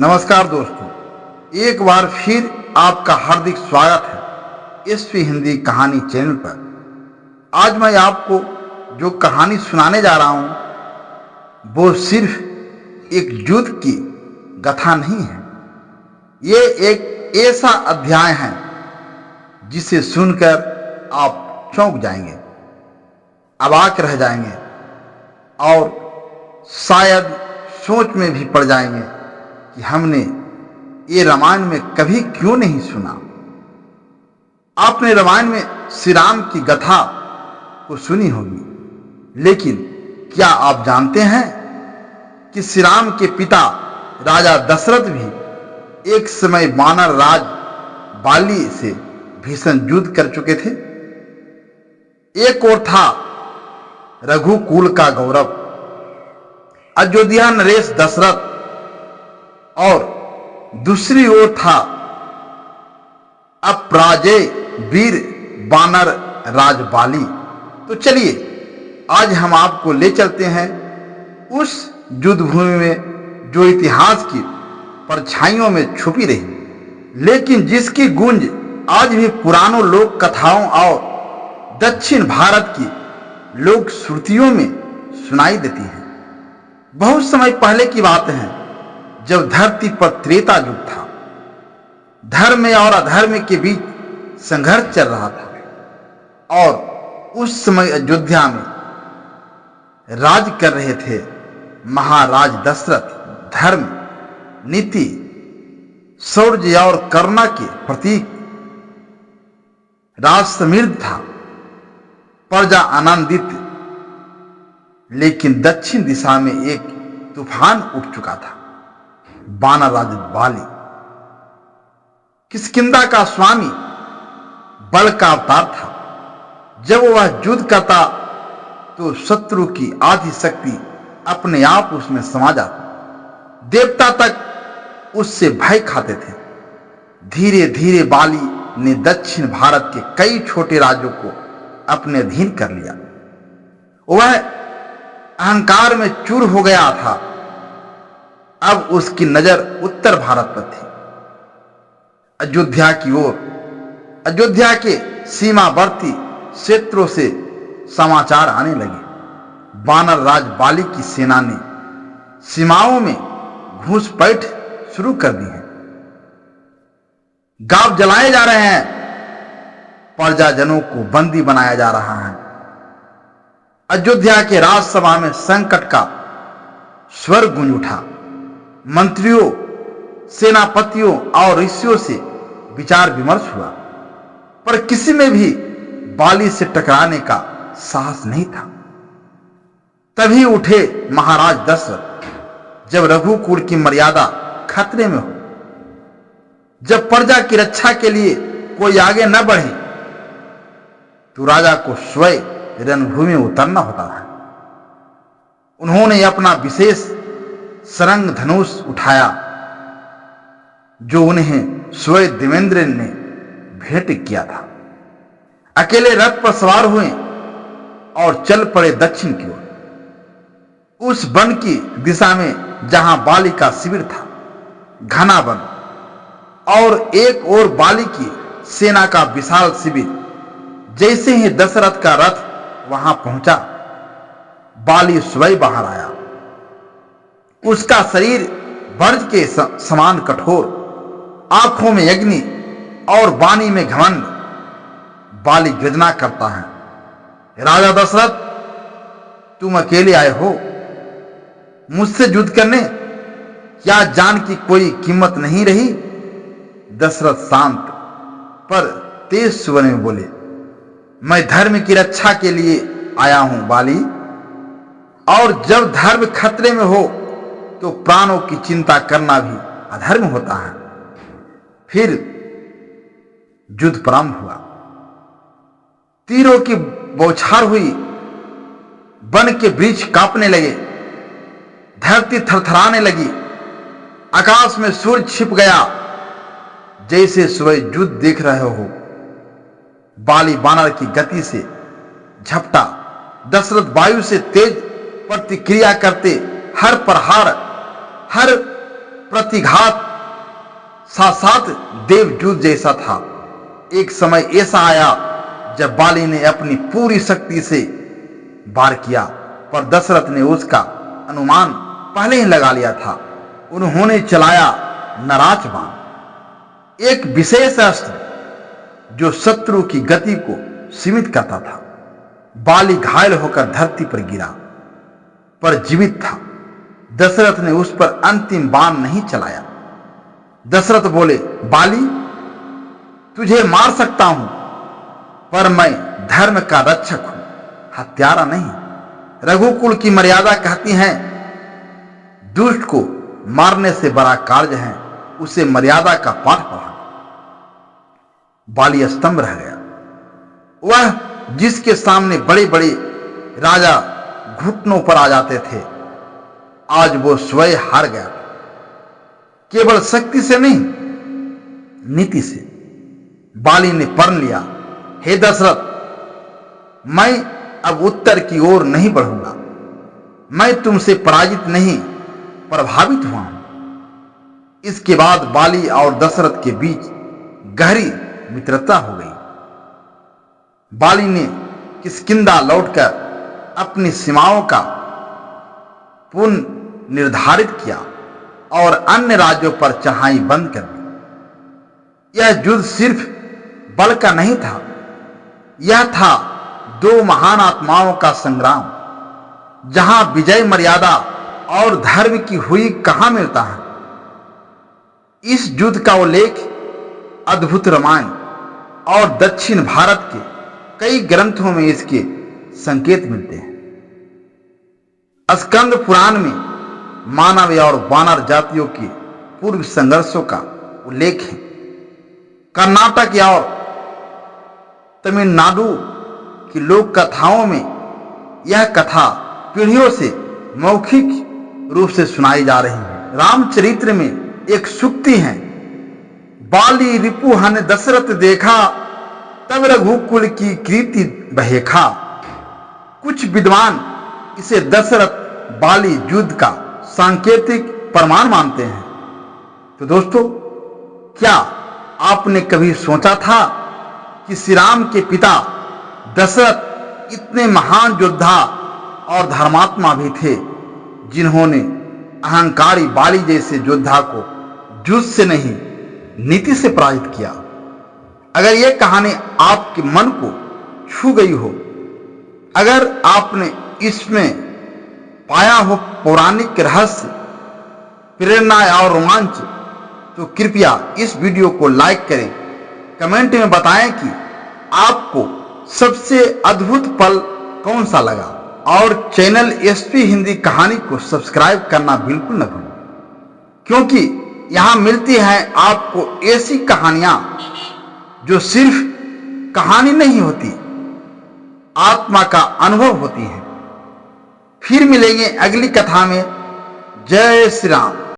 नमस्कार दोस्तों, एक बार फिर आपका हार्दिक स्वागत है एसपी हिंदी कहानी चैनल पर। आज मैं आपको जो कहानी सुनाने जा रहा हूं वो सिर्फ एक युद्ध की गाथा नहीं है। ये एक ऐसा अध्याय है जिसे सुनकर आप चौंक जाएंगे, अवाक रह जाएंगे और शायद सोच में भी पड़ जाएंगे कि हमने ये रामायण में कभी क्यों नहीं सुना। आपने रामायण में श्री राम की गाथा को सुनी होगी, लेकिन क्या आप जानते हैं कि श्री राम के पिता राजा दशरथ भी एक समय वानर राज बाली से भीषण युद्ध कर चुके थे। एक ओर था रघुकुल का गौरव अयोध्या नरेश दशरथ और दूसरी ओर था अपराजय वीर वानर राज बाली। तो चलिए आज हम आपको ले चलते हैं उस युद्ध भूमि में जो इतिहास की परछाइयों में छुपी रही, लेकिन जिसकी गूंज आज भी पुरानों लोक कथाओं और दक्षिण भारत की लोक श्रुतियों में सुनाई देती है। बहुत समय पहले की बात है जब धरती पर त्रेता युग था। धर्म और अधर्म के बीच संघर्ष चल रहा था और उस समय अयोध्या में राज कर रहे थे महाराज दशरथ। धर्म, नीति, शौर्य और करुणा के प्रतीक राज समृद्ध था, प्रजा आनंदित। लेकिन दक्षिण दिशा में एक तूफान उठ चुका था। वानर राज बाली किष्किंधा का स्वामी, बल का अवतार था। जब वह युद्ध करता तो शत्रु की आधी शक्ति अपने आप उसमें समा जाती। देवता तक उससे भय खाते थे। धीरे धीरे बाली ने दक्षिण भारत के कई छोटे राज्यों को अपने अधीन कर लिया। वह अहंकार में चूर हो गया था। अब उसकी नजर उत्तर भारत पर थी, अयोध्या की ओर। अयोध्या के सीमावर्ती क्षेत्रों से समाचार आने लगे। वानर राज बाली की सेना ने सीमाओं में घुसपैठ शुरू कर दी है। गांव जलाए जा रहे हैं, प्रजाजनों को बंदी बनाया जा रहा है। अयोध्या के राजसभा में संकट का स्वर गूंज उठा। मंत्रियों, सेनापतियों और ऋषियों से विचार विमर्श हुआ, पर किसी में भी बाली से टकराने का साहस नहीं था। तभी उठे महाराज दशरथ। जब रघुकुल की मर्यादा खतरे में हो, जब प्रजा की रक्षा के लिए कोई आगे न बढ़े, तो राजा को स्वयं रणभूमि में उतरना होता है। उन्होंने अपना विशेष सरंग धनुष उठाया जो उन्हें स्वयं देवेंद्र ने भेंट किया था। अकेले रथ पर सवार हुए और चल पड़े दक्षिण की ओर। उस वन की दिशा में जहां बाली का शिविर था, घना वन, और एक ओर बाली की सेना का विशाल शिविर। जैसे ही दशरथ का रथ वहां पहुंचा, बाली स्वयं बाहर आया। उसका शरीर वज्र के समान कठोर, आंखों में अग्नि और वाणी में घमंड। बाली गर्जना करता है, राजा दशरथ, तुम अकेले आए हो मुझसे युद्ध करने? क्या जान की कोई कीमत नहीं रही? दशरथ शांत पर तेज स्वर में बोले, मैं धर्म की रक्षा के लिए आया हूं बाली, और जब धर्म खतरे में हो तो प्राणों की चिंता करना भी अधर्म होता है। फिर युद्ध प्रारंभ हुआ। तीरों की बौछार हुई, वन के वृक्ष कांपने लगे, धरती थरथराने लगी, आकाश में सूर्य छिप गया जैसे सुबह युद्ध देख रहे हो। बाली वानर की गति से झपटा। दशरथ वायु से तेज प्रतिक्रिया करते हर प्रहार, हर प्रतिघात साक्षात देवदूत जैसा था। एक समय ऐसा आया जब बाली ने अपनी पूरी शक्ति से वार किया, पर दशरथ ने उसका अनुमान पहले ही लगा लिया था। उन्होंने चलाया नराच बाण, एक विशेष अस्त्र जो शत्रु की गति को सीमित करता था। बाली घायल होकर धरती पर गिरा, पर जीवित था। दशरथ ने उस पर अंतिम बाण नहीं चलाया। दशरथ बोले, बाली, तुझे मार सकता हूं, पर मैं धर्म का रक्षक हूं, हत्यारा नहीं। रघुकुल की मर्यादा कहती है, दुष्ट को मारने से बड़ा कार्य है उसे मर्यादा का पाठ पढ़ाना। बाली स्तंभ रह गया। वह जिसके सामने बड़े बड़े राजा घुटनों पर आ जाते थे, आज वो स्वयं हार गया। केवल शक्ति से नहीं, नीति से। बाली ने प्रण लिया, हे दशरथ, मैं अब उत्तर की ओर नहीं बढ़ूंगा। मैं तुमसे पराजित नहीं, प्रभावित हुआ हूं। इसके बाद बाली और दशरथ के बीच गहरी मित्रता हो गई। बाली ने किष्किंधा लौटकर अपनी सीमाओं का पुनर्निर्धारित किया और अन्य राज्यों पर चढ़ाई बंद कर दी। यह युद्ध सिर्फ बल का नहीं था, यह था दो महान आत्माओं का संग्राम। जहां विजय मर्यादा और धर्म की हुई कहां मिलता है। इस युद्ध का उल्लेख अद्भुत रामायण और दक्षिण भारत के कई ग्रंथों में इसके संकेत मिलते हैं। स्कंद पुराण में मानव और वानर जातियों के पूर्व संघर्षों का उल्लेख है। कर्नाटक और तमिलनाडु की लोक कथाओं में यह कथा पीढ़ियों से मौखिक रूप से सुनाई जा रही है। रामचरित्र में एक सूक्ति है, बाली रिपुहन दशरथ देखा, तब रघुकुल की कीर्ति बहेखा। कुछ विद्वान इसे दशरथ बाली युद्ध का सांकेतिक प्रमाण मानते हैं। तो दोस्तों, क्या आपने कभी सोचा था कि श्री राम के पिता दशरथ इतने महान योद्धा और धर्मात्मा भी थे, जिन्होंने अहंकारी बाली जैसे योद्धा को युद्ध से नहीं, नीति से पराजित किया। अगर यह कहानी आपके मन को छू गई हो, अगर आपने इसमें पाया हो पौराणिक रहस्य, प्रेरणा और रोमांच, तो कृपया इस वीडियो को लाइक करें। कमेंट में बताएं कि आपको सबसे अद्भुत पल कौन सा लगा, और चैनल एसपी हिंदी कहानी को सब्सक्राइब करना बिल्कुल न भूलें, क्योंकि यहां मिलती हैं आपको ऐसी कहानियां जो सिर्फ कहानी नहीं होती, आत्मा का अनुभव होती है। फिर मिलेंगे अगली कथा में। जय श्री राम।